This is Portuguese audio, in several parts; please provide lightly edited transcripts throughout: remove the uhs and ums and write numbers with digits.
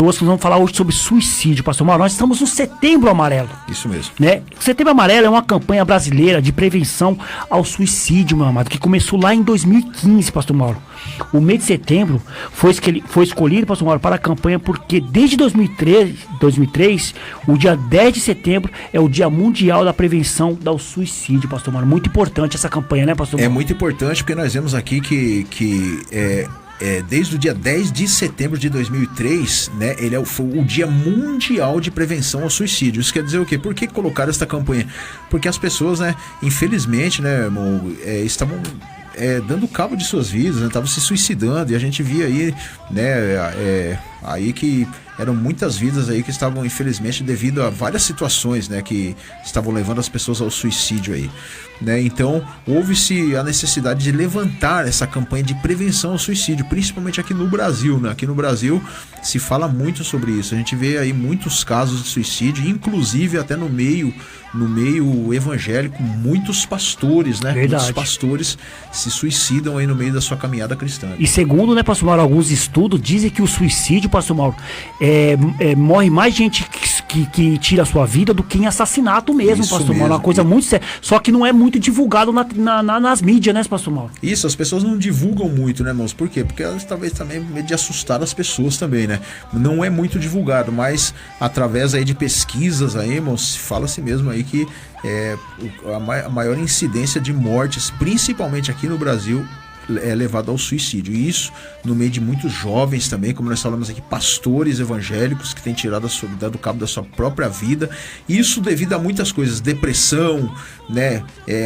Nós vamos falar hoje sobre suicídio, pastor Mauro. Nós estamos no Setembro Amarelo. Isso mesmo. Né? Setembro Amarelo é uma campanha brasileira de prevenção ao suicídio, meu amado, que começou lá em 2015, pastor Mauro. O mês de setembro foi escolhido, pastor Mauro, para a campanha porque desde 2003, o dia 10 de setembro é o Dia Mundial da Prevenção ao Suicídio, pastor Mauro. Muito importante essa campanha, né, pastor Mauro? É muito importante porque nós vemos aqui que desde o dia 10 de setembro de 2003, né, foi o Dia Mundial de Prevenção ao Suicídio. Isso quer dizer o quê? Por que colocaram esta campanha? Porque as pessoas, né, infelizmente, né, estavam dando cabo de suas vidas, né, estavam se suicidando, e a gente via aí, né, aí que eram muitas vidas aí que estavam, infelizmente, devido a várias situações, né, que estavam levando as pessoas ao suicídio aí, né? Então, houve-se a necessidade de levantar essa campanha de prevenção ao suicídio, principalmente aqui no Brasil, né? Aqui no Brasil se fala muito sobre isso. A gente vê aí muitos casos de suicídio, inclusive até no meio evangélico, muitos pastores, né? Verdade. Muitos pastores se suicidam aí no meio da sua caminhada cristã. E segundo, né, pastor Mauro, alguns estudos dizem que o suicídio, pastor Mauro, morre mais gente que tira a sua vida do que em assassinato mesmo, Isso pastor Mauro. mesmo. Uma coisa muito séria. Só que não é muito divulgado nas mídias, né, pastor Mauro? Isso, as pessoas não divulgam muito, né, irmãos? Por quê? Porque elas talvez também medo de assustar as pessoas também, né? Não é muito divulgado, mas através aí de pesquisas aí, irmãos, fala-se mesmo aí que a maior incidência de mortes, principalmente aqui no Brasil, é levado ao suicídio. E isso no meio de muitos jovens também, como nós falamos aqui, pastores evangélicos que têm dado cabo da sua própria vida. Isso devido a muitas coisas: depressão, né,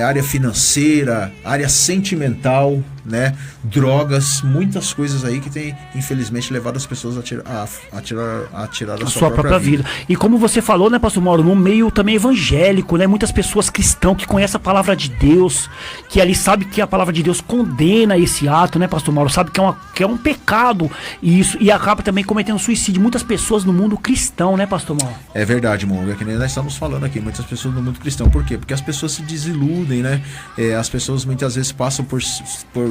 área financeira, área sentimental, né, drogas, muitas coisas aí que tem, infelizmente, levado as pessoas a tirar a sua própria vida. E como você falou, né, pastor Mauro, no meio também evangélico, né, muitas pessoas cristãs que conhecem a palavra de Deus, que ali sabe que a palavra de Deus condena esse ato, né, pastor Mauro, sabe que é um pecado e acaba também cometendo suicídio. Muitas pessoas no mundo cristão, né, pastor Mauro? É verdade, irmão, é que nem nós estamos falando aqui, muitas pessoas no mundo cristão. Por quê? Porque as pessoas se desiludem, né? As pessoas muitas vezes passam por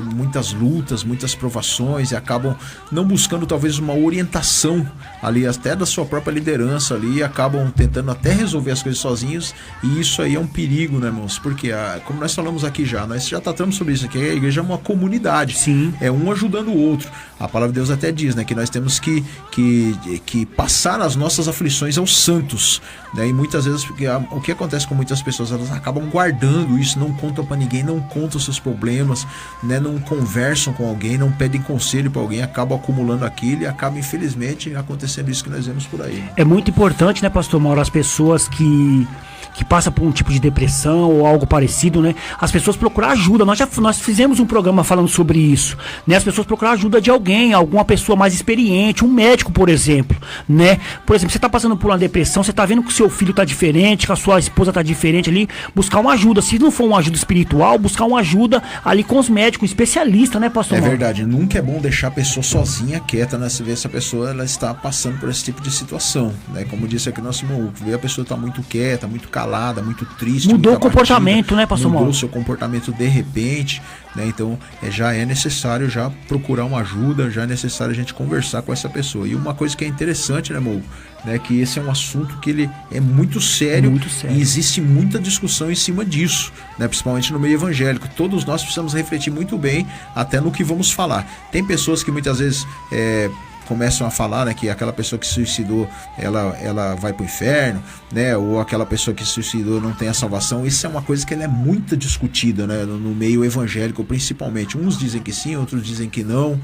muitas lutas, muitas provações e acabam não buscando talvez uma orientação ali até da sua própria liderança ali, e acabam tentando até resolver as coisas sozinhos, e isso aí é um perigo, né, irmãos? Porque como nós falamos aqui nós já tratamos sobre isso aqui, a igreja é uma comunidade. Sim. É um ajudando o outro. A palavra de Deus até diz, né, que nós temos que passar as nossas aflições aos santos, né? E muitas vezes o que acontece com muitas pessoas, elas acabam guardando isso, não contam para ninguém, não contam seus problemas, né? Não conversam com alguém, não pedem conselho para alguém, acabam acumulando aquilo e acaba, infelizmente, acontecendo isso que nós vemos por aí. É muito importante, né, pastor Mauro, as pessoas que passam por um tipo de depressão ou algo parecido, né? As pessoas procurar ajuda. Nós fizemos um programa falando sobre isso, né? As pessoas procurar ajuda de alguém, alguma pessoa mais experiente, um médico, por exemplo, né? Por exemplo, você tá passando por uma depressão, você tá vendo que o seu filho tá diferente, que a sua esposa tá diferente ali, buscar uma ajuda. Se não for uma ajuda espiritual, buscar uma ajuda ali com os médicos, especialistas, né, pastor Mauro? É verdade, nunca é bom deixar a pessoa sozinha, quieta, né? Se vê essa pessoa, ela está passando por esse tipo de situação, né? Como disse aqui o nosso irmão Hugo, vê a pessoa tá muito quieta, muito calada, muito triste, mudou o abatida, comportamento, né, pastor Mauro? Mudou o seu comportamento de repente, né? Então já é necessário já procurar uma ajuda, já é necessário a gente conversar com essa pessoa. E uma coisa que é interessante, né, Mo, né, que esse é um assunto que ele é muito sério, e existe muita discussão em cima disso, né, principalmente no meio evangélico. Todos nós precisamos refletir muito bem até no que vamos falar. Tem pessoas que muitas vezes começam a falar, né, que aquela pessoa que se suicidou, ela vai pro inferno, né, ou aquela pessoa que se suicidou não tem a salvação. Isso é uma coisa que ela é muito discutida, né, no meio evangélico, principalmente. Uns dizem que sim, outros dizem que não,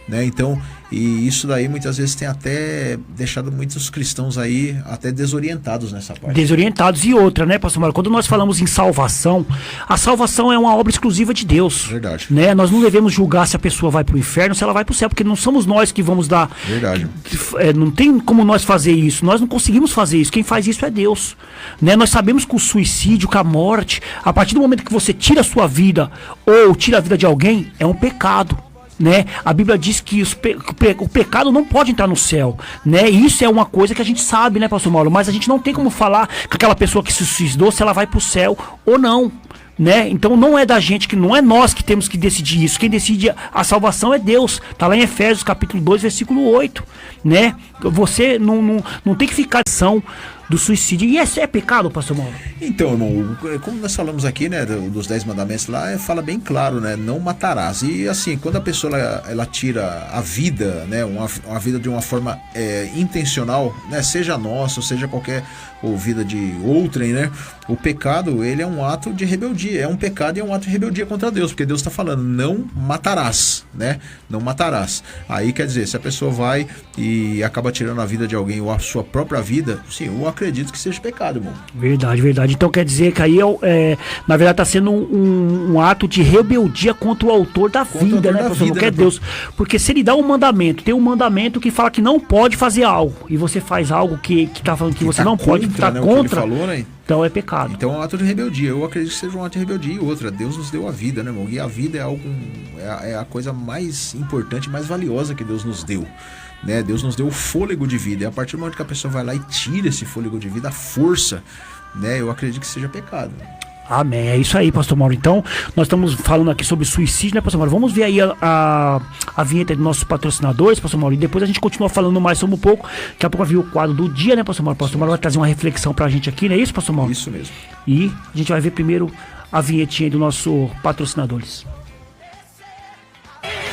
né? Então, e isso daí muitas vezes tem até deixado muitos cristãos aí até desorientados nessa parte. Desorientados. E outra, né, pastor Mauro, quando nós falamos em salvação, a salvação é uma obra exclusiva de Deus. Verdade. Né? Nós não devemos julgar se a pessoa vai pro inferno, se ela vai pro céu, porque não somos nós que vamos dar. Verdade. Não tem como nós fazer isso. Nós não conseguimos fazer isso. Quem faz isso é Deus. Né? Nós sabemos que o suicídio, que a morte, a partir do momento que você tira a sua vida ou tira a vida de alguém, é um pecado. Né? A Bíblia diz que o pecado não pode entrar no céu, né? E isso é uma coisa que a gente sabe, né, pastor Mauro? Mas a gente não tem como falar com aquela pessoa que se suicidou se ela vai pro céu ou não, né? Então não é da gente, que não é nós que temos que decidir isso. Quem decide a salvação é Deus. Tá lá em Efésios capítulo 2, versículo 8, né? Você não tem que ficar ação do suicídio. E esse é pecado, pastor Mauro? Então, irmão, como nós falamos aqui, né, dos 10 mandamentos lá, fala bem claro, né, não matarás. E assim, quando a pessoa ela tira a vida, né, uma vida de uma forma intencional, né, seja nossa, ou seja qualquer, ou vida de outrem, né, o pecado, ele é um ato de rebeldia, é um pecado e é um ato de rebeldia contra Deus, porque Deus está falando, não matarás, né, não matarás. Aí quer dizer, se a pessoa vai e acaba tirando a vida de alguém ou a sua própria vida, sim, eu acredito que seja pecado, irmão. Verdade, verdade. Então quer dizer que aí na verdade está sendo um ato de rebeldia contra o autor da vida, né, pastor? Não quer Deus. Porque se ele dá um mandamento, tem um mandamento que fala que não pode fazer algo, e você faz algo que tá falando que você não pode, tá contra, falou, né? Então é pecado. Então é um ato de rebeldia. Eu acredito que seja um ato de rebeldia. E outra, Deus nos deu a vida, né, irmão? E a vida é a coisa mais importante, mais valiosa que Deus nos deu, né? Deus nos deu o fôlego de vida. E a partir do momento que a pessoa vai lá e tira esse fôlego de vida, a força, né? Eu acredito que seja pecado. Amém, é isso aí, pastor Mauro. Então, nós estamos falando aqui sobre suicídio, né, pastor Mauro? Vamos ver aí a vinheta dos nossos patrocinadores, pastor Mauro, e depois a gente continua falando mais sobre um pouco. Daqui a pouco vai vir o quadro do dia, né, pastor Mauro? Pastor Mauro vai trazer uma reflexão pra gente aqui, não é isso, pastor Mauro? Isso mesmo. E a gente vai ver primeiro a vinhetinha do nosso patrocinadores.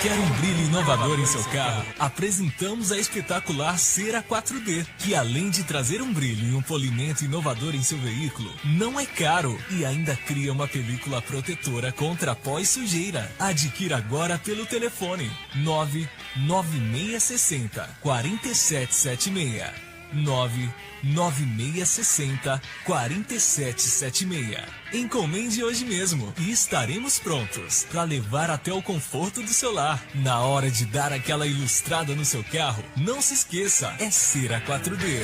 Quer um brilho inovador em seu carro? Apresentamos a espetacular Cera 4D, que além de trazer um brilho e um polimento inovador em seu veículo, não é caro e ainda cria uma película protetora contra pó e sujeira. Adquira agora pelo telefone 99660 4776. 99660 4776. Encomende hoje mesmo e estaremos prontos para levar até o conforto do seu lar. Na hora de dar aquela ilustrada no seu carro, não se esqueça, é Cera 4D.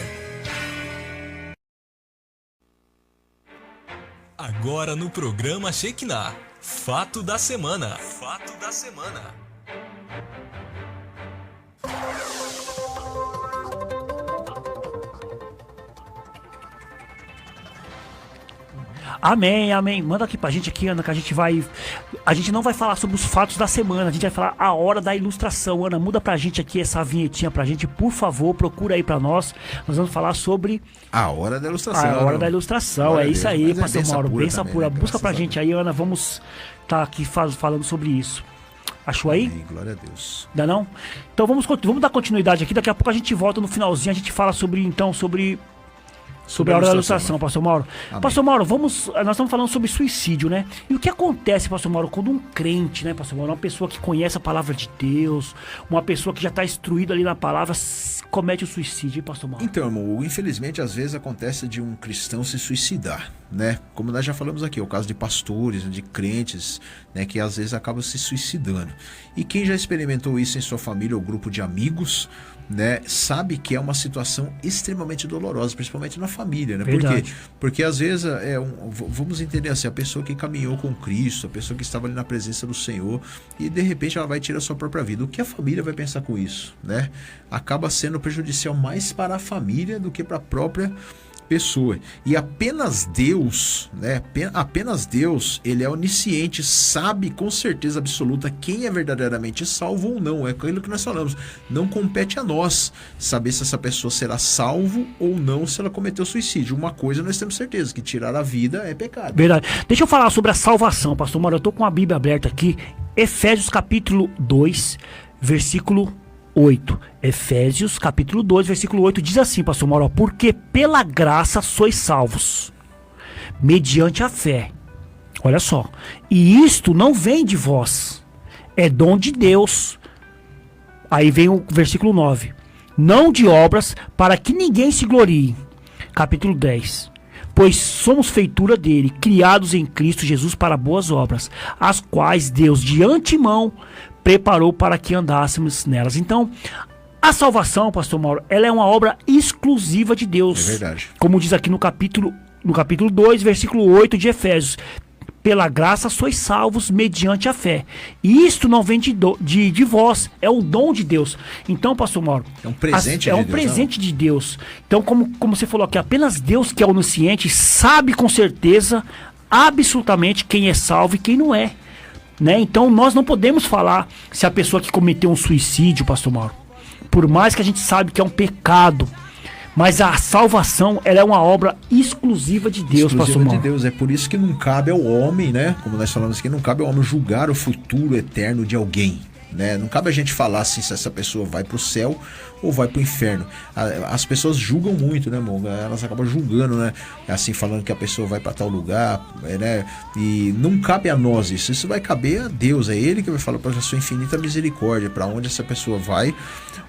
Agora no programa Shekinah, Fato da Semana. Fato da Semana. Amém, amém. Manda aqui pra gente aqui, Ana, que a gente não vai falar sobre os fatos da semana, a gente vai falar a hora da ilustração. Ana, muda pra gente aqui essa vinhetinha pra gente, por favor, procura aí pra nós. Nós vamos falar sobre a hora da ilustração. A hora da ilustração, é isso aí, pastor Mauro, benção pura. Né? Busca pra gente aí, Ana, vamos estar aqui falando sobre isso. Achou aí? Amém, glória a Deus. Ainda não? Então vamos dar continuidade aqui, daqui a pouco a gente volta no finalzinho, a gente fala sobre a hora da ilustração, pastor Mauro. Amém. Pastor Mauro, nós estamos falando sobre suicídio, né? E o que acontece, pastor Mauro, quando um crente, né, pastor Mauro, uma pessoa que conhece a palavra de Deus, uma pessoa que já está instruída ali na palavra, comete o suicídio, hein, pastor Mauro? Então, irmão, infelizmente, às vezes acontece de um cristão se suicidar, né? Como nós já falamos aqui, é o caso de pastores, de crentes, né, que às vezes acabam se suicidando. E quem já experimentou isso em sua família ou grupo de amigos, né, sabe que é uma situação extremamente dolorosa, principalmente na família, né? Por quê? Porque às vezes vamos entender assim, a pessoa que caminhou com Cristo, a pessoa que estava ali na presença do Senhor, e de repente ela vai tirar a sua própria vida. O que a família vai pensar com isso, né? Acaba sendo prejudicial mais para a família do que para a própria pessoa. E apenas Deus, né? Apenas Deus, ele é onisciente, sabe com certeza absoluta quem é verdadeiramente salvo ou não. É aquilo que nós falamos. Não compete a nós saber se essa pessoa será salvo ou não se ela cometeu suicídio. Uma coisa nós temos certeza, que tirar a vida é pecado. Verdade. Deixa eu falar sobre a salvação, pastor Mauro. Eu tô com a Bíblia aberta aqui. Efésios capítulo 2, versículo 8. Efésios capítulo 2, versículo 8 diz assim, pastor Mauro: porque pela graça sois salvos, mediante a fé. Olha só. E isto não vem de vós, é dom de Deus. Aí vem o versículo 9. Não de obras, para que ninguém se glorie. Capítulo 10. Pois somos feitura dele, criados em Cristo Jesus para boas obras, as quais Deus de antemão preparou para que andássemos nelas. Então, a salvação, pastor Mauro, ela é uma obra exclusiva de Deus. É verdade. Como diz aqui no capítulo 2, versículo 8 de Efésios: pela graça sois salvos mediante a fé. E isto não vem de vós, é o dom de Deus. Então, pastor Mauro, é um presente de Deus. Então, como você falou aqui, apenas Deus, que é onisciente, sabe com certeza absolutamente quem é salvo e quem não é. Né? Então nós não podemos falar se a pessoa que cometeu um suicídio, pastor Mauro, por mais que a gente sabe que é um pecado, mas a salvação, ela é uma obra exclusiva de Deus, pastor Mauro. De Deus. É por isso que não cabe ao homem, né? Como nós falamos aqui, não cabe ao homem julgar o futuro eterno de alguém. Né? Não cabe a gente falar assim, se essa pessoa vai pro céu ou vai pro inferno. As pessoas julgam muito, né, Monga? Elas acabam julgando, né? Assim, falando que a pessoa vai para tal lugar, né? E não cabe a nós isso. Isso vai caber a Deus. É Ele que vai falar para a sua infinita misericórdia, para onde essa pessoa vai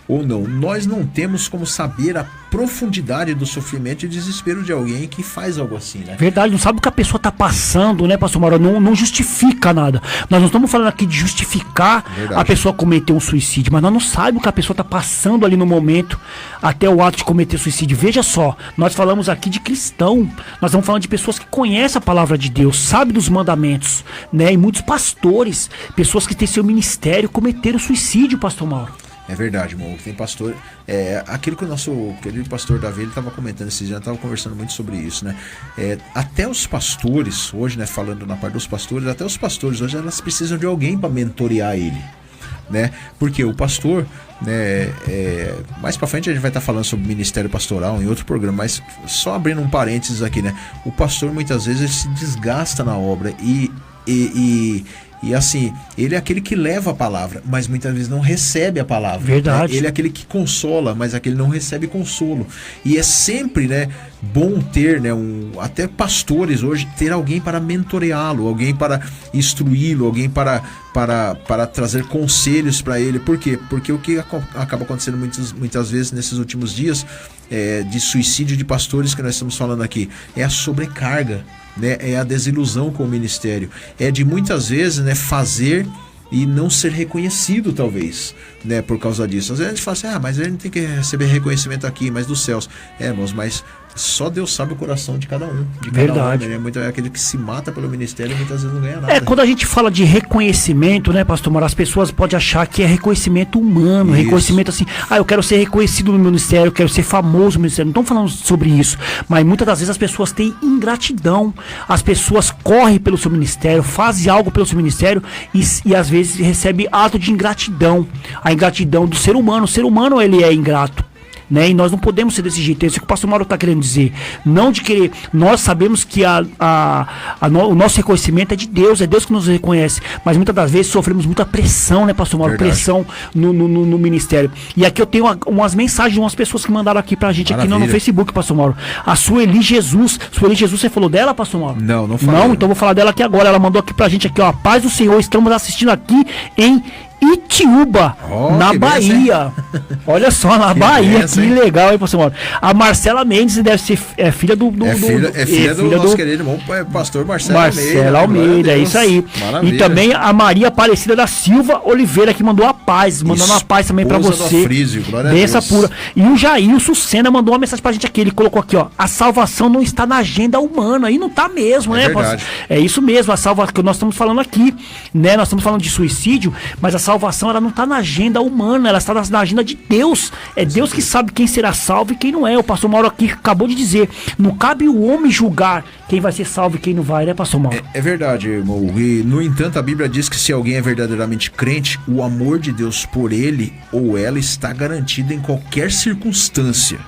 ou não. Nós não temos como saber a profundidade do sofrimento e desespero de alguém que faz algo assim, né? Verdade, não sabe o que a pessoa tá passando, né, pastor Mauro? Não justifica nada. Nós não estamos falando aqui de justificar a pessoa cometer um suicídio, mas nós não sabemos o que a pessoa tá passando ali no momento até o ato de cometer suicídio. Veja só, nós falamos aqui de cristão, nós estamos falando de pessoas que conhecem a palavra de Deus, sabem dos mandamentos, né? E muitos pastores, pessoas que têm seu ministério, cometeram suicídio, pastor Mauro. É verdade, irmão. Tem pastor. Aquilo que o nosso querido pastor Davi estava comentando esses dias, estava conversando muito sobre isso, né? Até os pastores, hoje, né? Falando na parte dos pastores, até os pastores hoje elas precisam de alguém para mentorear ele, né? Porque o pastor, né? Mais para frente a gente vai estar falando sobre ministério pastoral em outro programa, mas só abrindo um parênteses aqui, né? O pastor muitas vezes ele se desgasta na obra e assim, ele é aquele que leva a palavra, mas muitas vezes não recebe a palavra. Verdade. Né? Ele é aquele que consola, mas aquele não recebe consolo. E é sempre, né, bom ter, né, até pastores hoje, ter alguém para mentoreá-lo, alguém para instruí-lo, alguém para trazer conselhos para ele. Por quê? Porque o que acaba acontecendo muitas vezes nesses últimos dias de suicídio de pastores que nós estamos falando aqui, é a sobrecarga. Né, é a desilusão com o ministério, é de muitas vezes, né, fazer e não ser reconhecido, talvez, né, por causa disso. Às vezes a gente fala assim, mas ele não tem que receber reconhecimento aqui, mas dos céus. Irmãos, mas só Deus sabe o coração de cada um. De cada Verdade. Homem, né? É aquele que se mata pelo ministério e muitas vezes não ganha nada. Quando a gente fala de reconhecimento, né, pastor Mauro, as pessoas podem achar que é reconhecimento humano, isso. Reconhecimento assim, eu quero ser reconhecido no meu ministério, eu quero ser famoso no ministério. Não estamos falando sobre isso, mas muitas das vezes as pessoas têm ingratidão. As pessoas correm pelo seu ministério, fazem algo pelo seu ministério e às vezes recebem ato de ingratidão. A ingratidão do ser humano. O ser humano, ele é ingrato. Né? E nós não podemos ser desse jeito. É isso que o pastor Mauro está querendo dizer. Não de querer. Nós sabemos que o nosso reconhecimento é de Deus. É Deus que nos reconhece. Mas muitas das vezes sofremos muita pressão, né, pastor Mauro? Verdade. Pressão no ministério. E aqui eu tenho umas mensagens de umas pessoas que mandaram aqui pra gente. Maravilha. Aqui no Facebook, pastor Mauro. A Sueli Jesus. Sueli Jesus, você falou dela, pastor Mauro? Não falei. Não, então vou falar dela aqui agora. Ela mandou aqui pra gente aqui, ó. Paz do Senhor. Estamos assistindo aqui em Itiúba, na Bahia. Olha só, na Bahia, que legal, hein, pastor Mauro? A Marcela Mendes deve ser filha do nosso querido irmão pastor Marcelo Almeida, é isso aí. Maravilha. E também a Maria Aparecida da Silva Oliveira, que mandou a paz, mandando a paz também pra você. Benção pura. E o Jailson Sena mandou uma mensagem pra gente aqui, ele colocou aqui, ó, a salvação não está na agenda humana, e não tá mesmo, né, pastor? É isso mesmo, a salvação que nós estamos falando aqui, né, nós estamos falando de suicídio, mas a salvação, ela não está na agenda humana, ela está na agenda de Deus. É Deus que sabe quem será salvo e quem não é. O pastor Mauro aqui acabou de dizer, não cabe o homem julgar quem vai ser salvo e quem não vai, né, pastor Mauro? É verdade, irmão. E, no entanto, a Bíblia diz que se alguém é verdadeiramente crente, o amor de Deus por ele ou ela está garantido em qualquer circunstância.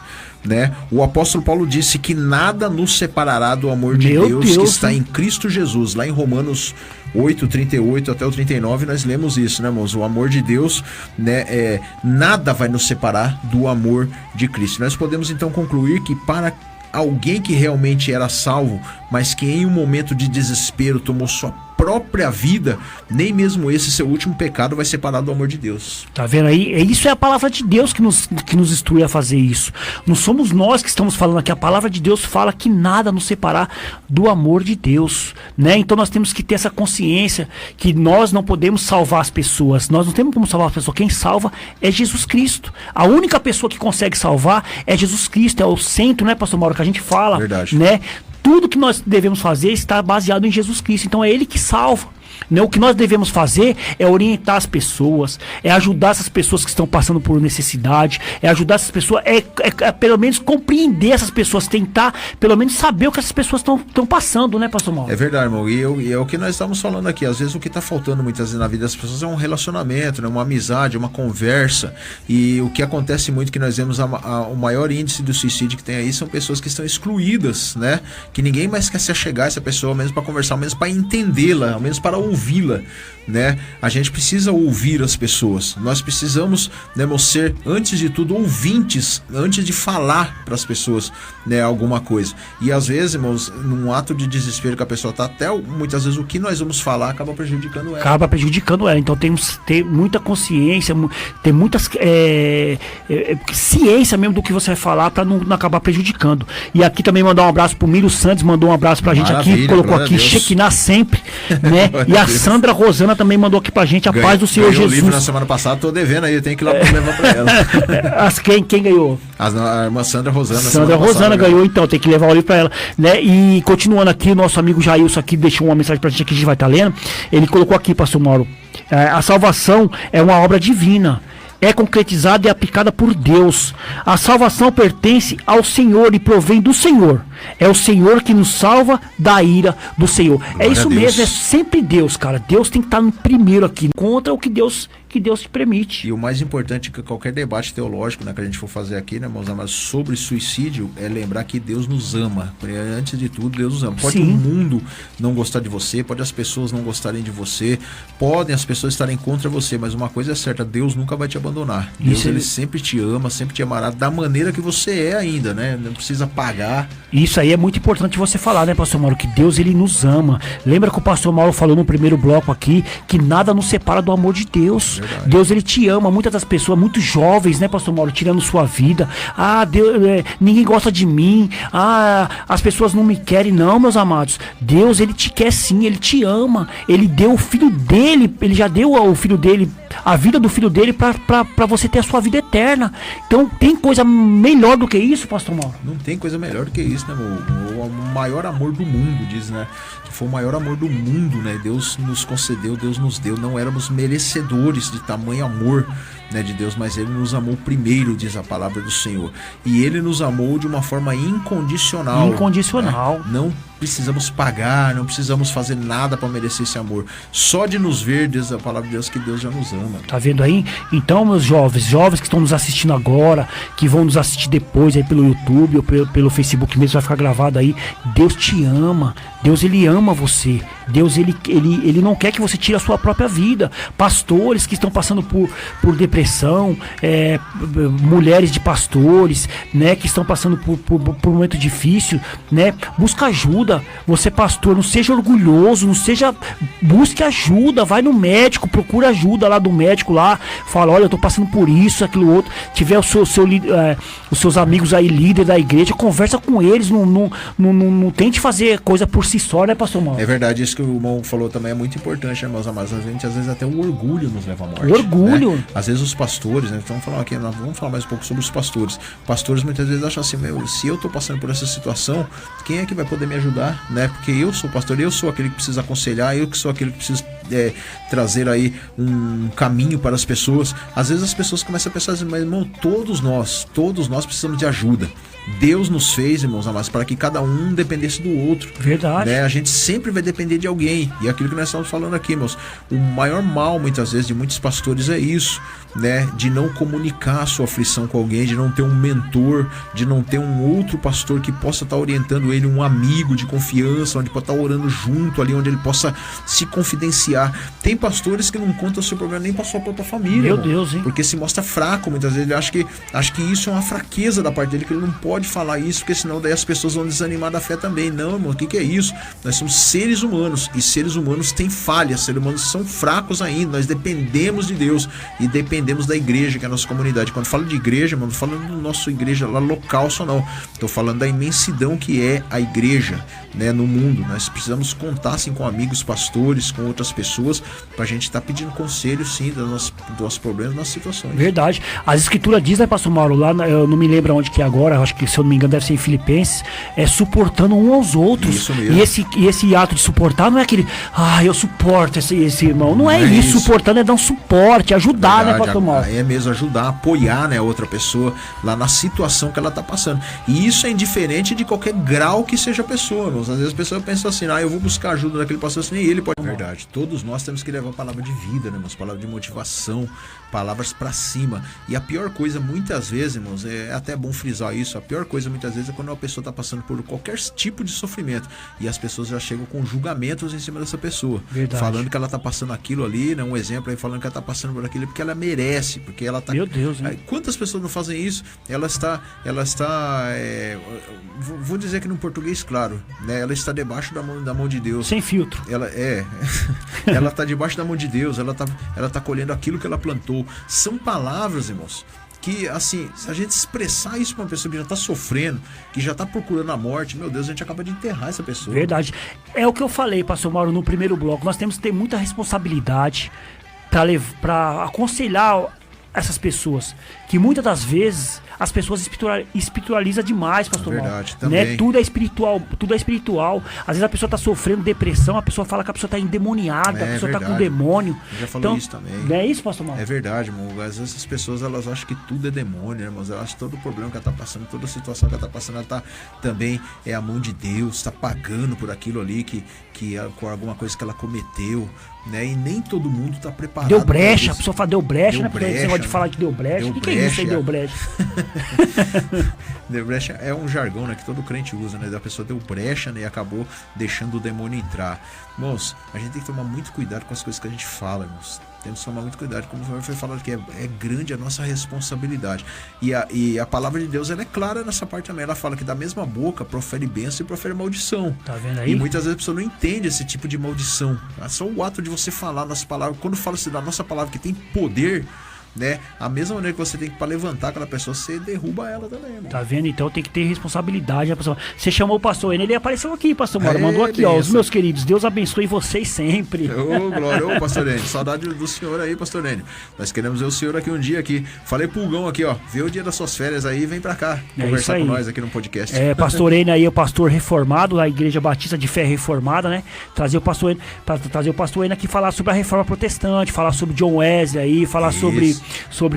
Né? O apóstolo Paulo disse que nada nos separará do amor de Deus que está em Cristo Jesus. Lá em Romanos 8, 38 até o 39 nós lemos isso, né, irmãos? O amor de Deus, né, nada vai nos separar do amor de Cristo. Nós podemos então concluir que para alguém que realmente era salvo, mas que em um momento de desespero tomou sua própria vida, nem mesmo esse seu último pecado vai separar do amor de Deus. Tá vendo aí? Isso é a palavra de Deus que nos instrui a fazer isso. Não somos nós que estamos falando aqui. A palavra de Deus fala que nada nos separar do amor de Deus, né? Então nós temos que ter essa consciência que nós não podemos salvar as pessoas. Nós não temos como salvar as pessoas. Quem salva é Jesus Cristo. A única pessoa que consegue salvar é Jesus Cristo. É o centro, né, pastor Mauro, que a gente fala. Verdade. Né? Tudo que nós devemos fazer está baseado em Jesus Cristo. Então é Ele que salva. Né? O que nós devemos fazer é orientar as pessoas, é ajudar essas pessoas que estão passando por necessidade, é ajudar essas pessoas, pelo menos compreender essas pessoas, tentar pelo menos saber o que essas pessoas estão passando, né, pastor Mauro? É verdade, irmão, e é o que nós estamos falando aqui. Às vezes o que está faltando muitas vezes na vida das pessoas é um relacionamento, né? Uma amizade, uma conversa. E o que acontece muito, que nós vemos o maior índice do suicídio que tem aí, são pessoas que estão excluídas, né? Que ninguém mais quer se achegar a essa pessoa, ao menos para conversar, ao menos para entendê-la, ao menos para ouvi-la, né? A gente precisa ouvir as pessoas. Nós precisamos, né, ser, antes de tudo, ouvintes, antes de falar para as pessoas, né, alguma coisa. E às vezes, irmãos, num ato de desespero que a pessoa está, até muitas vezes o que nós vamos falar acaba prejudicando ela. Acaba prejudicando ela. Então temos que ter muita consciência, ter muitas ciência mesmo do que você vai falar para não acabar prejudicando. E aqui também mandar um abraço pro Miro Santos, mandou um abraço pra gente aqui, colocou aqui Shekinah sempre, né? E a Sandra Rosana também mandou aqui pra gente, a paz do Senhor Jesus. O livro na semana passada, tô devendo aí, tem que ir lá levar pra ela. Quem ganhou? A irmã Sandra Rosana. Sandra Rosana ganhou, então, tem que levar o livro pra ela, né? E continuando aqui, o nosso amigo Jailson aqui deixou uma mensagem pra gente que a gente vai estar lendo. Ele colocou aqui, pastor Mauro, a salvação é uma obra divina, é concretizada e aplicada por Deus. A salvação pertence ao Senhor e provém do Senhor. É o Senhor que nos salva da ira do Senhor. Glória, é isso mesmo, é sempre Deus, cara. Deus tem que estar no primeiro aqui, contra o que Deus te permite. E o mais importante é que qualquer debate teológico, né, que a gente for fazer aqui, né, meus amados, sobre suicídio, é lembrar que Deus nos ama. Antes de tudo, Deus nos ama. Pode o mundo não gostar de você, pode as pessoas não gostarem de você, podem as pessoas estarem contra você, mas uma coisa é certa, Deus nunca vai te abandonar. Deus, ele sempre te ama, sempre te amará da maneira que você é ainda, né? Não precisa pagar. Isso aí é muito importante você falar, né, pastor Mauro, que Deus, ele nos ama. Lembra que o pastor Mauro falou no primeiro bloco aqui, que nada nos separa do amor de Deus. Verdade. Deus, ele te ama. Muitas das pessoas, muito jovens, né, pastor Mauro, tirando sua vida. Deus, ninguém gosta de mim. As pessoas não me querem. Não, meus amados. Deus, ele te quer sim, ele te ama. Ele deu o filho dele, ele já deu o filho dele, a vida do filho dele pra você ter a sua vida eterna. Então, tem coisa melhor do que isso, pastor Mauro? Não tem coisa melhor do que isso, né, o maior amor do mundo, diz, né? Que foi o maior amor do mundo, né? Deus nos concedeu, Deus nos deu. Não éramos merecedores de tamanho amor, né, de Deus, mas ele nos amou primeiro, diz a palavra do Senhor. E ele nos amou de uma forma incondicional. Incondicional. Né? Não precisamos pagar, não precisamos fazer nada para merecer esse amor. Só de nos ver, diz a palavra de Deus, que Deus já nos ama. Tá vendo aí? Então, meus jovens que estão nos assistindo agora, que vão nos assistir depois aí pelo YouTube ou pelo Facebook mesmo, vai ficar gravado aí. Deus te ama. Deus, ele ama você. Deus, ele não quer que você tire a sua própria vida. Pastores que estão passando por depressão, mulheres de pastores, né, que estão passando por um momento difícil, né, busca ajuda. Você, pastor, não seja orgulhoso, busque ajuda, vai no médico, procura ajuda lá do médico lá, fala, olha, eu tô passando por isso, aquilo outro. Tiver os seus amigos aí, líder da igreja, conversa com eles, não tente fazer coisa por si só, né, pastor Mauro? É verdade, isso que o irmão falou também é muito importante, né, meus amados? A gente, às vezes, até o orgulho nos leva à morte. O orgulho. Né? Às vezes os pastores, né, então vamos falar mais um pouco sobre os pastores. Pastores muitas vezes acham assim, se eu tô passando por essa situação, quem é que vai poder me ajudar, né? Porque eu sou pastor, eu sou aquele que precisa aconselhar, eu que sou aquele que precisa trazer aí um caminho para as pessoas. Às vezes as pessoas começam a pensar assim, mas irmão, todos nós precisamos de ajuda. Deus nos fez, irmãos amados, para que cada um dependesse do outro. Verdade. Né? A gente sempre vai depender de alguém. E aquilo que nós estamos falando aqui, irmãos, o maior mal, muitas vezes, de muitos pastores é isso, né? De não comunicar a sua aflição com alguém, de não ter um mentor, de não ter um outro pastor que possa estar orientando ele, um amigo de confiança, onde pode estar orando junto ali, onde ele possa se confidenciar. Tem pastores que não contam o seu problema nem para a sua própria família. Meu irmão, Deus, hein? porque se mostra fraco, muitas vezes. Ele acha que isso é uma fraqueza da parte dele, que ele não pode falar isso, porque senão daí as pessoas vão desanimar da fé também. Não, irmão, o que é isso? Nós somos seres humanos, e seres humanos têm falhas, seres humanos são fracos ainda. Nós dependemos de Deus e dependemos da igreja, que é a nossa comunidade. Quando eu falo de igreja, mano, não estou falando da nossa igreja lá local só não. Estou falando da imensidão que é a igreja, né, no mundo. Nós precisamos contar assim, com amigos, pastores, com outras pessoas, para a gente estar pedindo conselho sim dos nossos problemas, das nossas situações. Verdade. As escrituras dizem, né, pastor Mauro, lá eu não me lembro onde que é agora, acho que que se eu não me engano deve ser em Filipenses, é suportando uns aos outros. Isso mesmo. E esse ato de suportar não é aquele, eu suporto esse irmão. Não é isso. Suportando é dar um suporte, ajudar, né, pastor Mauro? É mesmo, ajudar, apoiar, né, a outra pessoa lá na situação que ela tá passando. E isso é indiferente de qualquer grau que seja a pessoa, irmãos. Às vezes a pessoa pensa assim, eu vou buscar ajuda daquele pastor, assim, nem ele pode. É verdade, todos nós temos que levar palavra de vida, né, irmãos? Palavra de motivação, palavras pra cima. E a pior coisa, muitas vezes, irmãos, é até bom frisar isso, a pior coisa muitas vezes é quando uma pessoa tá passando por qualquer tipo de sofrimento e as pessoas já chegam com julgamentos em cima dessa pessoa. Verdade. Falando que ela tá passando aquilo ali, né? Um exemplo aí, falando que ela tá passando por aquilo porque ela merece, porque ela tá... Meu Deus, hein? Quantas pessoas não fazem isso? Ela está vou dizer aqui no português claro, né? Ela está debaixo da mão de Deus. Sem filtro. Ela está debaixo da mão de Deus, ela tá colhendo aquilo que ela plantou. São palavras, irmãos, que, assim, se a gente expressar isso para uma pessoa que já está sofrendo, que já está procurando a morte, meu Deus, a gente acaba de enterrar essa pessoa. Verdade. É o que eu falei, pastor Mauro, no primeiro bloco. Nós temos que ter muita responsabilidade para aconselhar essas pessoas, que muitas das vezes as pessoas espiritualizam demais, pastor Mauro. Verdade, também. Né? Tudo é espiritual. Às vezes a pessoa está sofrendo depressão, a pessoa fala que a pessoa está endemoniada, a pessoa está com demônio. Eu já falei isso também. Não é isso, pastor Mauro? É verdade, irmão. Às vezes as pessoas, elas acham que tudo é demônio, né, irmãos? Elas acham que todo o problema que ela está passando, toda a situação que ela está passando, ela tá, também é a mão de Deus, está pagando por aquilo ali com alguma coisa que ela cometeu, né? E nem todo mundo está preparado. Deu brecha, a pessoa fala deu brecha, né? Brecha, você pode falar que deu brecha. O que é isso aí, deu brecha? Deu brecha é um jargão, né, que todo crente usa, né? Da pessoa deu brecha, né, e acabou deixando o demônio entrar. Irmãos, a gente tem que tomar muito cuidado com as coisas que a gente fala, irmãos. Temos que tomar muito cuidado, como foi falado que é grande a nossa responsabilidade. E a palavra de Deus, ela é clara nessa parte também. Ela fala que da mesma boca profere bênção e profere maldição. Tá vendo aí? E muitas vezes a pessoa não entende esse tipo de maldição. É só o ato de você falar nossa palavra. Quando fala-se da nossa palavra que tem poder, né? A mesma maneira que você tem que, para levantar aquela pessoa, você derruba ela também, mano. Tá vendo? Então tem que ter responsabilidade, né, pastor? Você chamou o pastor N, ele apareceu aqui, pastor Mauro. Mandou aqui, ó, os meus queridos. Deus abençoe vocês sempre. Ô, glória, ô, pastor N. Saudade do senhor aí, pastor N. Nós queremos ver o senhor aqui um dia aqui. Falei pro Gão aqui, ó. Vê o dia das suas férias aí e vem pra cá conversar com nós aqui no podcast. Pastor N aí, o pastor reformado da Igreja Batista de Fé Reformada, né? Trazer o pastor N aqui falar sobre a reforma protestante, falar sobre John Wesley aí, falar sobre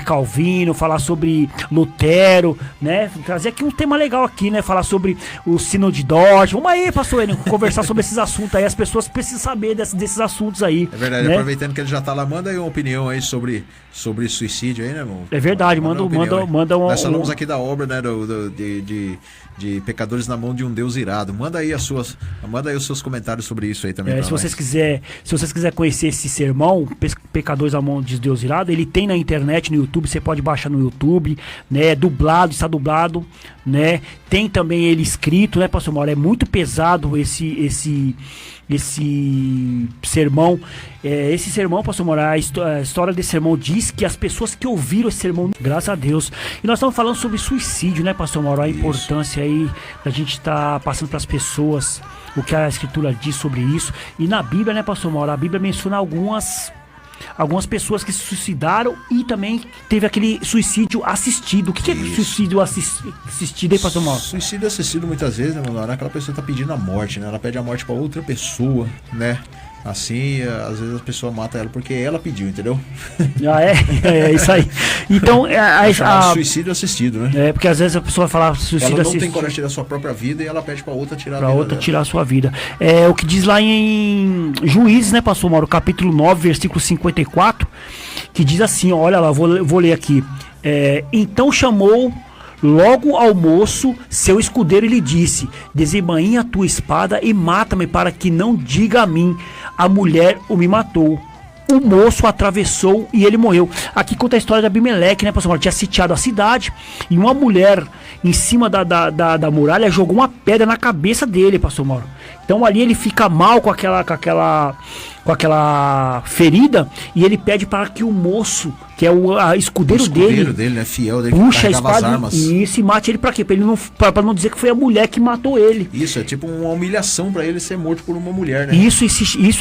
Calvino, falar sobre Lutero, né? Trazer aqui um tema legal aqui, né? Falar sobre o Sino de Dort. Vamos aí, pastor Enio, conversar sobre esses assuntos aí. As pessoas precisam saber desses assuntos aí. É verdade, né? Aproveitando que ele já tá lá, manda aí uma opinião aí sobre suicídio aí, né, irmão? É verdade, manda uma... Nós falamos aqui da obra, né, de Pecadores na Mão de um Deus Irado. Manda aí os seus comentários sobre isso aí também. Se vocês quiserem conhecer esse sermão, Pecadores na Mão de Deus Irado, ele tem na internet, no YouTube, você pode baixar no YouTube, né? Está dublado, né? Tem também ele escrito, né, pastor Mauro? É muito pesado esse sermão. Esse sermão, pastor Mauro, a história desse sermão diz que as pessoas que ouviram esse sermão, graças a Deus. E nós estamos falando sobre suicídio, né, pastor Mauro? A importância aí da gente estar passando para as pessoas o que a Escritura diz sobre isso. E na Bíblia, né, pastor Mauro? A Bíblia menciona algumas pessoas que se suicidaram e também teve aquele suicídio assistido. O que é suicídio assistido aí, pastor Mauro? Suicídio assistido muitas vezes, né, mano? Aquela pessoa tá pedindo a morte, né? Ela pede a morte pra outra pessoa, né? Assim, às vezes a pessoa mata ela porque ela pediu, entendeu? É isso aí. Então, suicídio assistido, né? É, porque às vezes a pessoa fala suicídio assistido. Ela não tem coragem de tirar a sua própria vida e ela pede pra outra tirar tirar a sua vida. É o que diz lá em Juízes, né, pastor Mauro? Capítulo 9, versículo 54, que diz assim, olha lá, vou ler aqui. Então chamou logo ao moço seu escudeiro e lhe disse: desembainha a tua espada e mata-me, para que não diga a mim, a mulher o me matou. O moço atravessou e ele morreu. Aqui conta a história de Abimeleque, né, pastor Mauro? Tinha sitiado a cidade e uma mulher em cima da muralha jogou uma pedra na cabeça dele, pastor Mauro. Então ali ele fica mal com aquela com aquela ferida, e ele pede para que o moço, que é o escudeiro dele, né? Fiel dele, puxa a espada e se mate ele. Pra quê? Pra ele não, pra não dizer que foi a mulher que matou ele. Isso, é tipo uma humilhação pra ele ser morto por uma mulher, né? Isso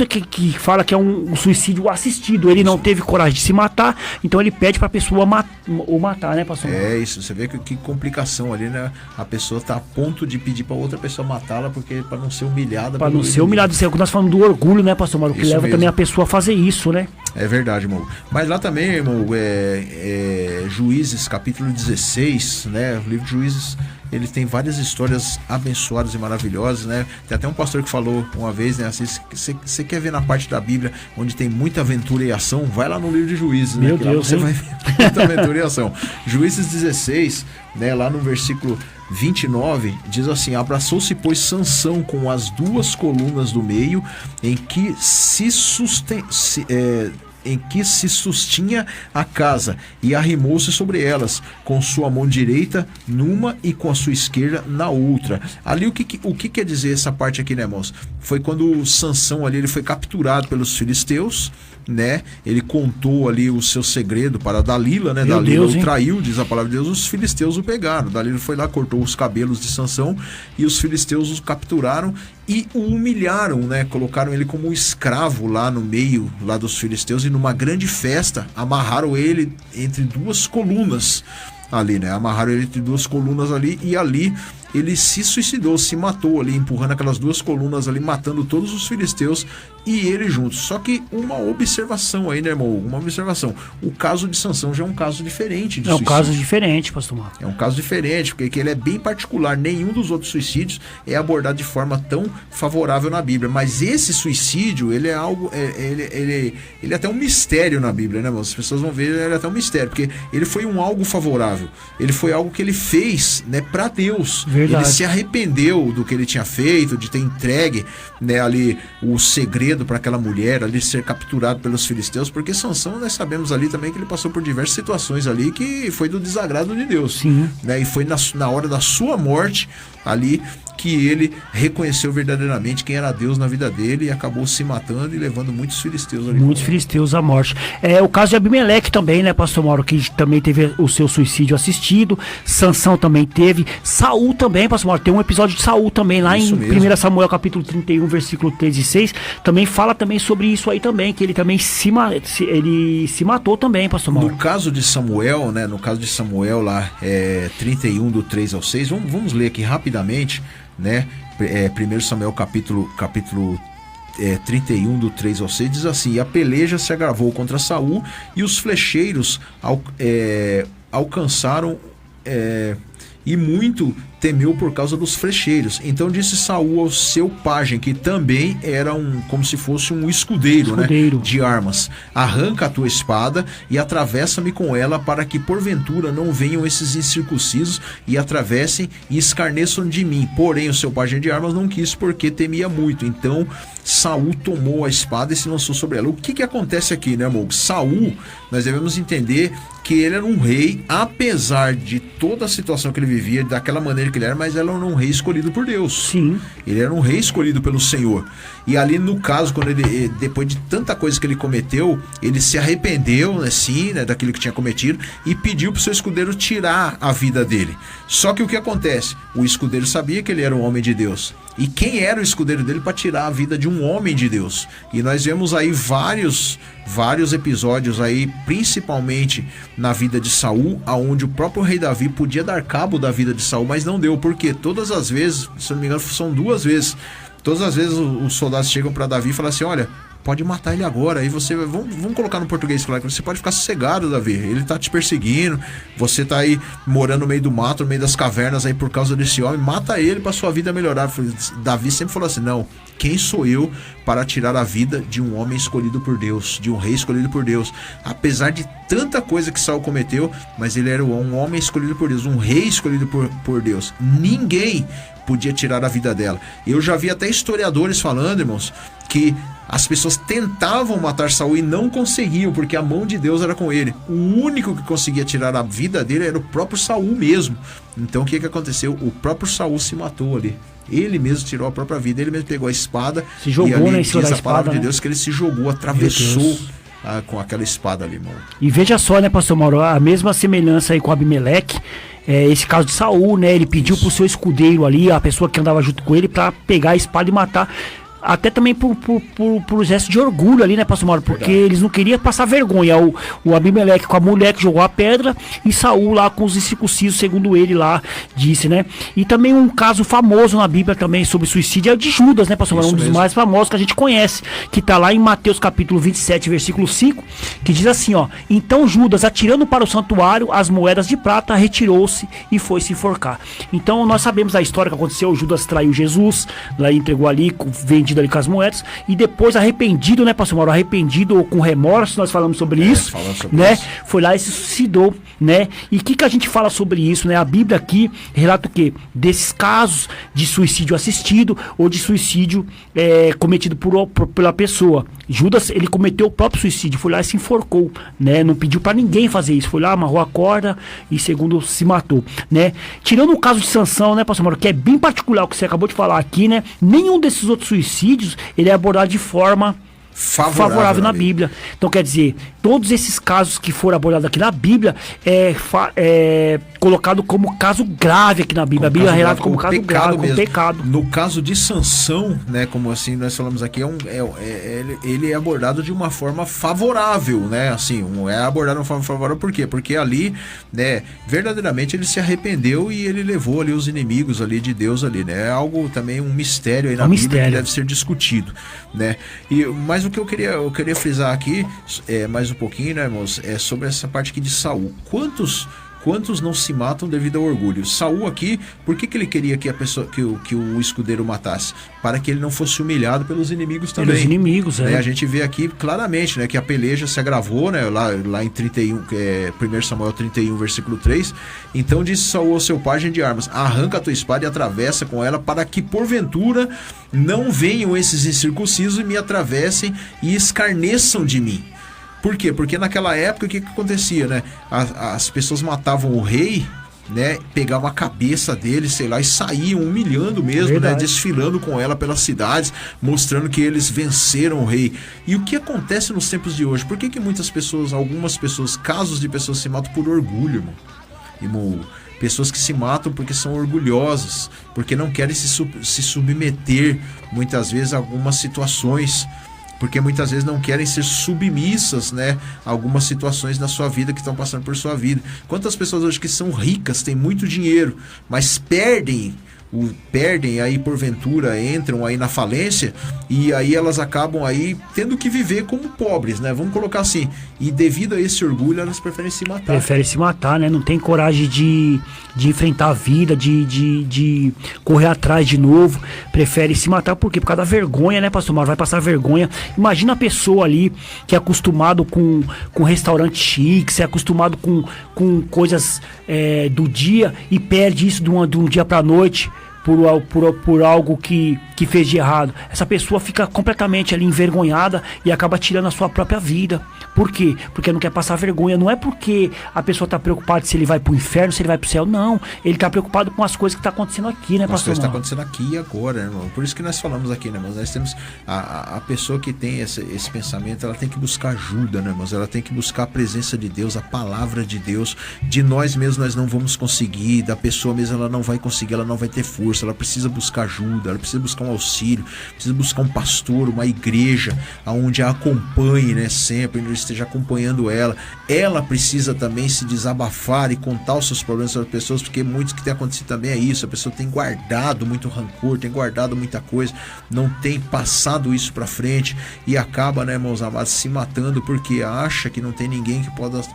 é que fala que é um suicídio assistido. Ele não teve coragem de se matar, então ele pede pra pessoa o matar, né, pastor? É isso, você vê que complicação ali, né? A pessoa tá a ponto de pedir pra outra pessoa matá-la pra não ser humilhada. Pra não ser humilhada. Isso é o que nós falamos do orgulho, né, pastor Mauro? Que isso leva mesmo. também a pessoa a fazer isso, né? É verdade, irmão. Mas lá também, irmão, Juízes, capítulo 16, né? O livro de Juízes, ele tem várias histórias abençoadas e maravilhosas, né? Tem até um pastor que falou uma vez, né? Assim, você quer ver na parte da Bíblia onde tem muita aventura e ação? Vai lá no livro de Juízes, Meu né? Deus, você vai ver muita aventura e ação. Juízes 16, né? Lá no versículo 29, diz assim: abraçou-se, pois, Sansão com as duas colunas do meio, em que se sustinha a casa, e arrimou-se sobre elas, com sua mão direita numa e com a sua esquerda na outra. Ali o que quer dizer essa parte aqui, né, irmãos? Foi quando Sansão ali, ele foi capturado pelos filisteus, né? Ele contou ali o seu segredo para Dalila, né? Meu Dalila Deus, o traiu, diz a palavra de Deus, os filisteus o pegaram. Dalila foi lá, cortou os cabelos de Sansão, e os filisteus o capturaram e o humilharam, né? Colocaram ele como um escravo lá no meio lá dos filisteus, e numa grande festa amarraram ele entre duas colunas ali, né? Amarraram ele entre duas colunas ali, e ali ele se suicidou, se matou ali, empurrando aquelas duas colunas ali, matando todos os filisteus e ele juntos. Só que uma observação aí, né, irmão? Uma observação. O caso de Sansão já é um caso diferente de suicídio. É um caso diferente, pastor Marcos. É um caso diferente, porque ele é bem particular. Nenhum dos outros suicídios é abordado de forma tão favorável na Bíblia. Mas esse suicídio, ele é algo... Ele é até um mistério na Bíblia, né, irmão? As pessoas vão ver, ele é até um mistério, porque ele foi algo favorável. Ele foi algo que ele fez, né, pra Deus. Verdade. Ele se arrependeu do que ele tinha feito, de ter entregue, né, ali o segredo para aquela mulher, ali ser capturado pelos filisteus, porque Sansão, nós sabemos ali também que ele passou por diversas situações ali que foi do desagrado de Deus. Sim. Né, e foi na hora da sua morte ali que ele reconheceu verdadeiramente quem era Deus na vida dele, e acabou se matando e levando muitos filisteus ali. Muitos filisteus à morte. É o caso de Abimeleque também, né, pastor Mauro, que também teve o seu suicídio assistido. Sansão também teve. Saul também, pastor Mauro, tem um episódio de Saul também, lá Isso em mesmo. 1 Samuel capítulo 31, versículo 3 e 6, também fala também sobre isso aí também, que ele também ele se matou também, pastor Mauro. No caso de Samuel, né, lá, 31 do 3 ao 6, vamos ler aqui rapidamente, né? 1 Samuel capítulo 31 do 3 ao 6 diz assim: a peleja se agravou contra Saul, e os flecheiros alcançaram e muito temeu por causa dos flecheiros. Então disse Saul ao seu pajem, que também era como se fosse um escudeiro. Né, de armas: arranca a tua espada e atravessa-me com ela, para que porventura não venham esses incircuncisos e atravessem e escarneçam de mim. Porém o seu pajem de armas não quis, porque temia muito. Então Saul tomou a espada e se lançou sobre ela. O que acontece aqui, né, amor? Saul, nós devemos entender que ele era um rei, apesar de toda a situação que ele vivia, daquela maneira que ele era, mas ele era um rei escolhido por Deus. Sim. Ele era um rei escolhido pelo Senhor. E ali no caso, quando ele, depois de tanta coisa que ele cometeu, ele se arrependeu, assim, né, daquilo que tinha cometido, e pediu para o seu escudeiro tirar a vida dele. Só que o que acontece? O escudeiro sabia que ele era um homem de Deus. E quem era o escudeiro dele para tirar a vida de um homem de Deus? E nós vemos aí vários episódios aí, principalmente na vida de Saul, aonde o próprio rei Davi podia dar cabo da vida de Saul, mas não deu. Porque todas as vezes, se não me engano, são 2 vezes. Todas as vezes os soldados chegam para Davi e falam assim: olha, pode matar ele agora. Aí você, vamos colocar no português claro, que você pode ficar sossegado, Davi. Ele tá te perseguindo, você tá aí morando no meio do mato, no meio das cavernas aí por causa desse homem. Mata ele para sua vida melhorar. Davi sempre falou assim: não, quem sou eu para tirar a vida de um homem escolhido por Deus, de um rei escolhido por Deus? Apesar de tanta coisa que Saul cometeu, mas ele era um homem escolhido por Deus, um rei escolhido por Deus. Ninguém podia tirar a vida dela. Eu já vi até historiadores falando, irmãos, que as pessoas tentavam matar Saul e não conseguiam, porque a mão de Deus era com ele. O único que conseguia tirar a vida dele era o próprio Saul mesmo. Então o que aconteceu? O próprio Saul se matou ali. Ele mesmo tirou a própria vida, ele mesmo pegou a espada, se jogou, e ali né, diz a palavra de Deus que ele se jogou, atravessou com aquela espada ali, irmão. E veja só, né, pastor Mauro, a mesma semelhança aí com Abimeleque, esse caso de Saul, né, ele pediu pro seu escudeiro ali, a pessoa que andava junto com ele, para pegar a espada e matar. Até também por gesto de orgulho ali, né, pastor Mauro? Porque eles não queriam passar vergonha. O Abimeleque com a mulher que jogou a pedra e Saul lá com os incircuncisos, segundo ele lá disse, né? E também um caso famoso na Bíblia também sobre suicídio é o de Judas, né, pastor Mauro? Um dos mais famosos que a gente conhece, que tá lá em Mateus capítulo 27, versículo 5, que diz assim, ó: então Judas, atirando para o santuário as moedas de prata, retirou-se e foi se enforcar. Então nós sabemos a história que aconteceu. Judas traiu Jesus, lá entregou ali, vendido ali com as moedas, e depois arrependido, né, pastor Mauro? Arrependido ou com remorso, nós falamos sobre isso, né? Isso. Foi lá e se suicidou, né? E o que a gente fala sobre isso, né? A Bíblia aqui relata o quê? Desses casos de suicídio assistido ou de suicídio cometido pela pessoa. Judas, ele cometeu o próprio suicídio, foi lá e se enforcou, né? Não pediu para ninguém fazer isso, foi lá, amarrou a corda e segundo se matou, né? Tirando o caso de Sansão, né, pastor Mauro, que é bem particular o que você acabou de falar aqui, né? Nenhum desses outros suicídios ele é abordado de forma favorável na Bíblia. Então quer dizer, todos esses casos que foram abordados aqui na Bíblia é colocado como caso grave aqui na Bíblia. A Bíblia relata como caso grave, como pecado. No caso de Sansão, né, como assim nós falamos aqui, ele é abordado de uma forma favorável, né? Assim, é abordado de uma forma favorável, por quê? Porque ali, né, verdadeiramente ele se arrependeu e ele levou ali os inimigos ali de Deus ali, né? É algo também, um mistério aí na Bíblia que deve ser discutido, né? Mas o que eu queria frisar aqui, mais um pouquinho, né, irmãos, é sobre essa parte aqui de Saul. Quantos não se matam devido ao orgulho? Saul aqui, por que ele queria que o escudeiro matasse? Para que ele não fosse humilhado pelos inimigos também. Pelos inimigos, né? A gente vê aqui claramente, né, que a peleja se agravou, né, lá em 31, 1 Samuel 31, versículo 3. Então disse Saul ao seu pajem de armas: arranca a tua espada e atravessa com ela, para que porventura não venham esses incircuncisos e me atravessem e escarneçam de mim. Por quê? Porque naquela época o que acontecia, né? As pessoas matavam o rei, né? Pegavam a cabeça dele, sei lá, e saíam humilhando mesmo, né? Desfilando com ela pelas cidades, mostrando que eles venceram o rei. E o que acontece nos tempos de hoje? Por que algumas pessoas, casos de pessoas se matam por orgulho, irmão? Pessoas que se matam porque são orgulhosas, porque não querem se submeter muitas vezes a algumas situações, porque muitas vezes não querem ser submissas, né, a algumas situações na sua vida que estão passando por sua vida. Quantas pessoas hoje que são ricas, têm muito dinheiro, mas perdem aí porventura, entram aí na falência, e aí elas acabam aí tendo que viver como pobres, né? Vamos colocar assim. E devido a esse orgulho, elas preferem se matar. Preferem se matar, né? Não tem coragem de enfrentar a vida, de correr atrás de novo. Prefere se matar, por quê? Por causa da vergonha, né, pastor Mauro? Vai passar vergonha. Imagina a pessoa ali que é acostumado com restaurante chique, é acostumado com coisas do dia, e perde isso de um dia pra noite por algo que fez de errado. Essa pessoa fica completamente ali envergonhada e acaba tirando a sua própria vida. Por quê? Porque não quer passar vergonha. Não é porque a pessoa está preocupada se ele vai pro inferno, se ele vai pro céu. Não, ele está preocupado com as coisas que tá acontecendo aqui, né, pastor? As coisas que tá acontecendo aqui e agora, né, irmão? Por isso que nós falamos aqui, né, irmãos? Nós temos a pessoa que tem esse pensamento, ela tem que buscar ajuda, né, irmãos? Ela tem que buscar a presença de Deus, a palavra de Deus. De nós mesmos nós não vamos conseguir, da pessoa mesmo ela não vai conseguir, ela não vai ter força, ela precisa buscar ajuda, ela precisa buscar um auxílio, precisa buscar um pastor, uma igreja onde a acompanhe, né, sempre, onde esteja acompanhando ela. Ela precisa também se desabafar e contar os seus problemas para as pessoas, porque muitos que tem acontecido também é isso. A pessoa tem guardado muito rancor, tem guardado muita coisa, não tem passado isso para frente e acaba, né, irmãos amados, se matando porque acha que não tem ninguém que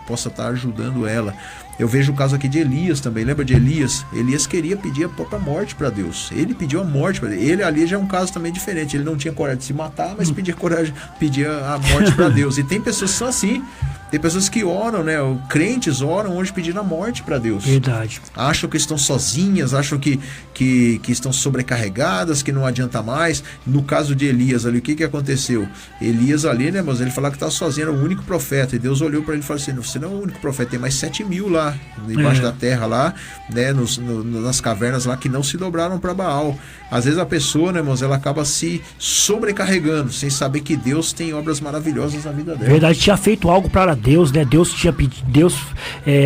possa estar ajudando ela. Eu vejo o caso aqui de Elias também. Lembra de Elias? Elias queria pedir a própria morte para Deus. Ele pediu a morte para Deus. Ele ali já é um caso também diferente. Ele não tinha coragem de se matar, mas pedia a morte para Deus. E tem pessoas que são assim, Tem pessoas que oram, né? Crentes oram hoje pedindo a morte para Deus. Verdade. Acham que estão sozinhas, acham que estão sobrecarregadas, que não adianta mais. No caso de Elias ali, o que aconteceu? Elias ali, né, mas ele falava que estava sozinho, era o único profeta. E Deus olhou para ele e falou assim: você não é o único profeta, tem mais 7.000 lá, embaixo da terra lá, né, nas cavernas lá, que não se dobraram para Baal. Às vezes a pessoa, né, irmãos, ela acaba se sobrecarregando, sem saber que Deus tem obras maravilhosas na vida dela. Verdade, tinha feito algo para Deus, né? Deus tinha pedido,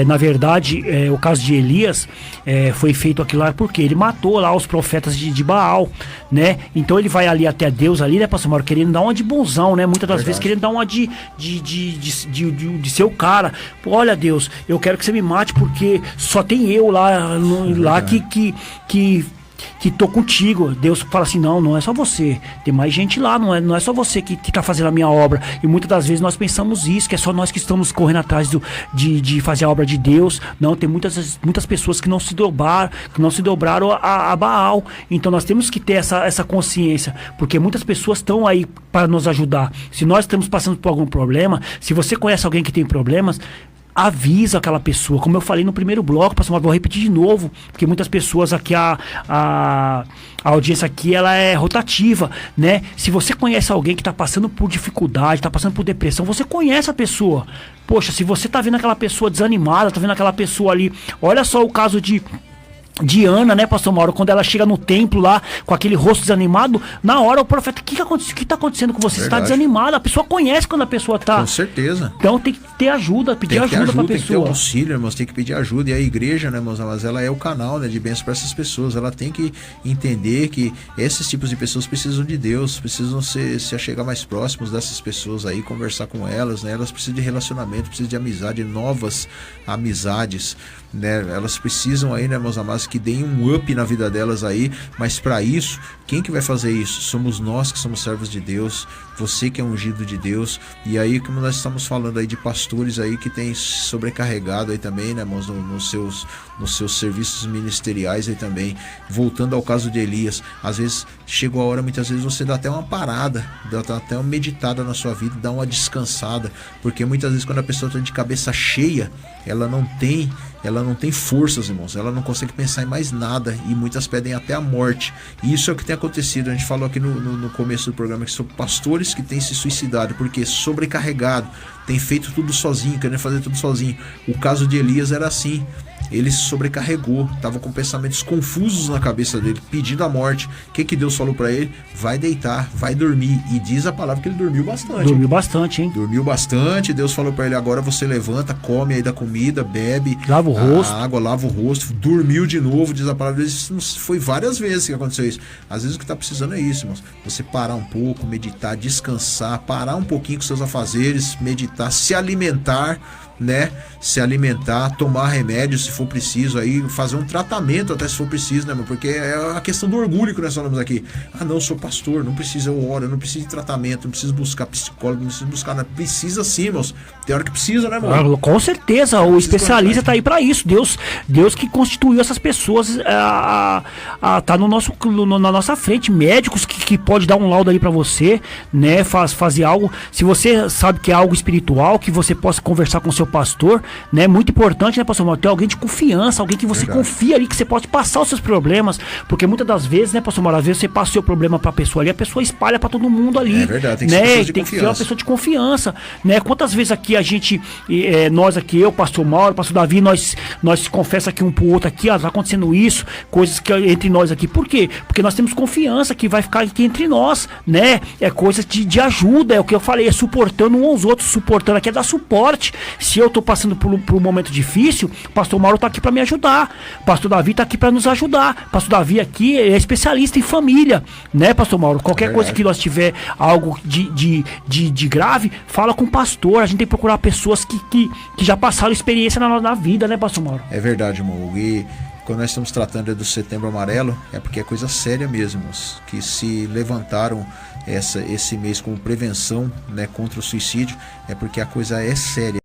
na verdade, o caso de Elias, foi feito aquilo lá porque ele matou lá os profetas de Baal, né? Então ele vai ali até Deus ali, né, pastor Mauro, querendo dar uma de bonzão, né? Muitas das vezes querendo dar uma de ser o cara. Pô, olha, Deus, eu quero que você me mate porque só tem eu lá que tô contigo. Deus fala assim: não é só você, tem mais gente lá, não é só você que tá fazendo a minha obra. E muitas das vezes nós pensamos isso, que é só nós que estamos correndo atrás de fazer a obra de Deus. Não, tem muitas pessoas que não se dobraram a Baal. Então nós temos que ter essa consciência, porque muitas pessoas estão aí para nos ajudar. Se nós estamos passando por algum problema, se você conhece alguém que tem problemas, avisa aquela pessoa. Como eu falei no primeiro bloco, pastor, vou repetir de novo, porque muitas pessoas aqui, a audiência aqui, ela é rotativa, né? Se você conhece alguém que está passando por dificuldade, está passando por depressão, você conhece a pessoa. Poxa, se você tá vendo aquela pessoa desanimada, tá vendo aquela pessoa ali, olha só o caso de Ana, né, pastor Mauro, quando ela chega no templo lá, com aquele rosto desanimado, na hora o profeta: o que tá acontecendo com você? Você tá desanimado. A pessoa conhece quando a pessoa tá. Com certeza. Então tem que ter ajuda, pedir ajuda pra pessoa. Tem que ter auxílio, irmãos, tem que pedir ajuda. E a igreja, né, irmãos, mas ela é o canal, né, de bênção para essas pessoas. Ela tem que entender que esses tipos de pessoas precisam de Deus, precisam se achegar mais próximos dessas pessoas aí, conversar com elas, né? Elas precisam de relacionamento, precisam de amizade, novas amizades, né? Elas precisam aí, né, meus amados, que deem um up na vida delas aí. Mas para isso, quem que vai fazer isso? Somos nós que somos servos de Deus, você que é ungido de Deus. E aí, como nós estamos falando aí de pastores aí que tem sobrecarregado aí também, né, irmãos, nos seus serviços ministeriais aí também. Voltando ao caso de Elias, às vezes chegou a hora, muitas vezes você dá até uma parada, dá até uma meditada na sua vida, dá uma descansada, porque muitas vezes quando a pessoa está de cabeça cheia, ela não tem forças, irmãos, ela não consegue pensar em mais nada, e muitas pedem até a morte. E isso é o que tem acontecido. A gente falou aqui no começo do programa que são pastores que têm se suicidado porque sobrecarregado, tem feito tudo sozinho, querendo fazer tudo sozinho. O caso de Elias era assim. Ele se sobrecarregou, estava com pensamentos confusos na cabeça dele, pedindo a morte. O que Deus falou para ele? Vai deitar, vai dormir. E diz a palavra que ele dormiu bastante. Dormiu bastante, hein? Dormiu bastante. Deus falou para ele: agora você levanta, come aí da comida, bebe, lava o rosto. A água, lava o rosto. Dormiu de novo, diz a palavra. Isso foi várias vezes que aconteceu isso. Às vezes o que está precisando é isso, irmãos. Você parar um pouco, meditar, descansar, parar um pouquinho com seus afazeres, meditar, se alimentar, né? Se alimentar, tomar remédio se for preciso, aí fazer um tratamento até se for preciso, né, meu? Porque é a questão do orgulho que nós falamos aqui. Não, sou pastor, não precisa, eu oro, eu não preciso de tratamento, não preciso buscar psicólogo, não preciso buscar nada. Precisa sim, irmãos. Tem hora que precisa, né, irmão? Com certeza, o especialista tá aí para isso. Deus que constituiu essas pessoas tá na nossa frente. Médicos que pode dar um laudo aí para você, né? Fazer algo. Se você sabe que é algo espiritual, que você possa conversar com o seu pastor, né? Muito importante, né, pastor Mauro? Ter alguém de confiança, alguém que você confia ali, que você pode passar os seus problemas, porque muitas das vezes, né, pastor Mauro, às vezes você passa o seu problema pra pessoa ali, a pessoa espalha pra todo mundo ali. É verdade, tem que ser uma pessoa de confiança, né? Quantas vezes aqui a gente, nós aqui, eu, pastor Mauro, pastor Davi, nós confessa aqui um pro outro aqui, tá acontecendo isso, coisas que entre nós aqui. Por quê? Porque nós temos confiança que vai ficar aqui entre nós, né? É coisa de ajuda, é o que eu falei, é suportando uns aos outros, suportando aqui é dar suporte. Se eu tô passando por um momento difícil, o pastor Mauro tá aqui para me ajudar, o pastor Davi tá aqui para nos ajudar, o pastor Davi aqui é especialista em família, né, pastor Mauro? Qualquer coisa que nós tiver algo de grave, fala com o pastor. A gente tem que procurar pessoas que já passaram experiência na vida, né, pastor Mauro? É verdade, irmão. E quando nós estamos tratando do Setembro Amarelo, é porque é coisa séria mesmo, irmãos, que se levantaram esse mês como prevenção, né, contra o suicídio, é porque a coisa é séria.